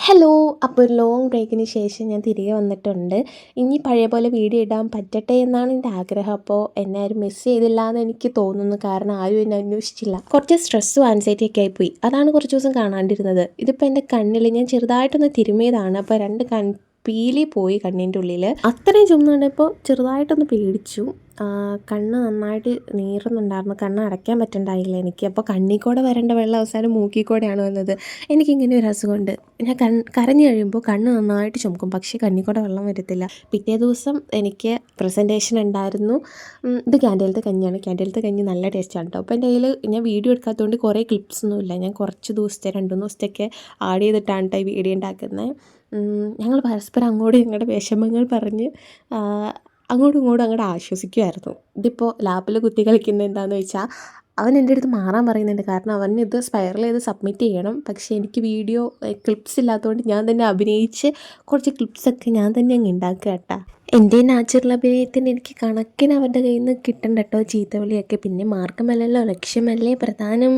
Hello. അപ്പോൾ ഒരു long ബ്രേക്കിന് ശേഷം ഞാൻ തിരികെ വന്നിട്ടുണ്ട്. ഇനി പഴയ പോലെ വീഡിയോ ഇടാൻ പറ്റട്ടെ എന്നാണ് എൻ്റെ ആഗ്രഹം. അപ്പോൾ എന്നെ ആരും മിസ് ചെയ്തില്ല എന്ന് എനിക്ക് തോന്നുന്നു. കാരണം ആരും എന്നെ അന്വേഷിച്ചില്ല. കുറച്ച് സ്ട്രെസ്സും ആൻസൈറ്റി ഒക്കെ ആയിപ്പോയി. അതാണ് കുറച്ച് ദിവസം കാണാണ്ടിരുന്നത്. ഇതിപ്പോൾ എൻ്റെ കണ്ണിൽ ഞാൻ ചെറുതായിട്ടൊന്ന് തിരുമിയതാണ്. അപ്പോൾ 2 പീലി പോയി കണ്ണിൻ്റെ ഉള്ളിൽ. അത്രയും ചുമന്നുണ്ടപ്പോൾ ചെറുതായിട്ടൊന്ന് പേടിച്ചു. കണ്ണ് നന്നായിട്ട് നീറുന്നുണ്ടായിരുന്നു. കണ്ണ് അടയ്ക്കാൻ പറ്റുന്നുണ്ടായില്ല എനിക്ക്. അപ്പോൾ കണ്ണിൽ കൂടെ വരേണ്ട വെള്ളം അവസാനം മൂക്കിൽ കൂടെയാണ് വന്നത്. എനിക്കിങ്ങനെ ഒരു അസുഖമുണ്ട്. ഞാൻ കരഞ്ഞു കഴിയുമ്പോൾ കണ്ണ് നന്നായിട്ട് ചുമക്കും, പക്ഷേ കണ്ണിൽ കൂടെ വെള്ളം വരത്തില്ല. പിറ്റേ ദിവസം എനിക്ക് പ്രസൻറ്റേഷൻ ഉണ്ടായിരുന്നു. ഇത് ക്യാൻറ്റീനിലത്തെ കഞ്ഞിയാണ്. ക്യാൻറ്റീനിലത്തെ കഞ്ഞി നല്ല ടേസ്റ്റാണ് കേട്ടോ. അപ്പോൾ എൻ്റെ കയ്യിൽ ഞാൻ വീഡിയോ എടുക്കാത്തതുകൊണ്ട് കുറേ ക്ലിപ്സൊന്നുമില്ല. ഞാൻ കുറച്ച് ദിവസത്തെ 2-3 ദിവസത്തെയൊക്കെ ആഡ് ചെയ്തിട്ടാണ് കേട്ടോ ഈ വീഡിയോ ഉണ്ടാക്കുന്നത്. ഞങ്ങൾ പരസ്പരം അങ്ങോട്ടും ഞങ്ങളുടെ വിഷമങ്ങൾ പറഞ്ഞ് അങ്ങോട്ടും ഇങ്ങോട്ടും അങ്ങോട്ട് ആശ്വസിക്കുമായിരുന്നു. ഇതിപ്പോൾ ലാപ്പിൽ കുത്തി കളിക്കുന്നത് എന്താണെന്ന് വെച്ചാൽ, അവൻ എൻ്റെ അടുത്ത് മാറാൻ പറയുന്നുണ്ട്. കാരണം അവന് ഇത് സ്പൈറൽ ചെയ്ത് സബ്മിറ്റ് ചെയ്യണം. പക്ഷേ എനിക്ക് വീഡിയോ ക്ലിപ്സ് ഇല്ലാത്തതുകൊണ്ട് ഞാൻ തന്നെ അഭിനയിച്ച് കുറച്ച് ക്ലിപ്സൊക്കെ ഞാൻ തന്നെ അങ്ങ് ഉണ്ടാക്കുക കേട്ടോ. എൻ്റെ നാച്ചുറൽ അഭിനയത്തിന് എനിക്ക് കണക്കിന് അവൻ്റെ കയ്യിൽ നിന്ന് കിട്ടണ്ട കേട്ടോ ചീത്തവിളിയൊക്കെ. പിന്നെ മാർഗമല്ലല്ലോ, ലക്ഷ്യമല്ലേ പ്രധാനം.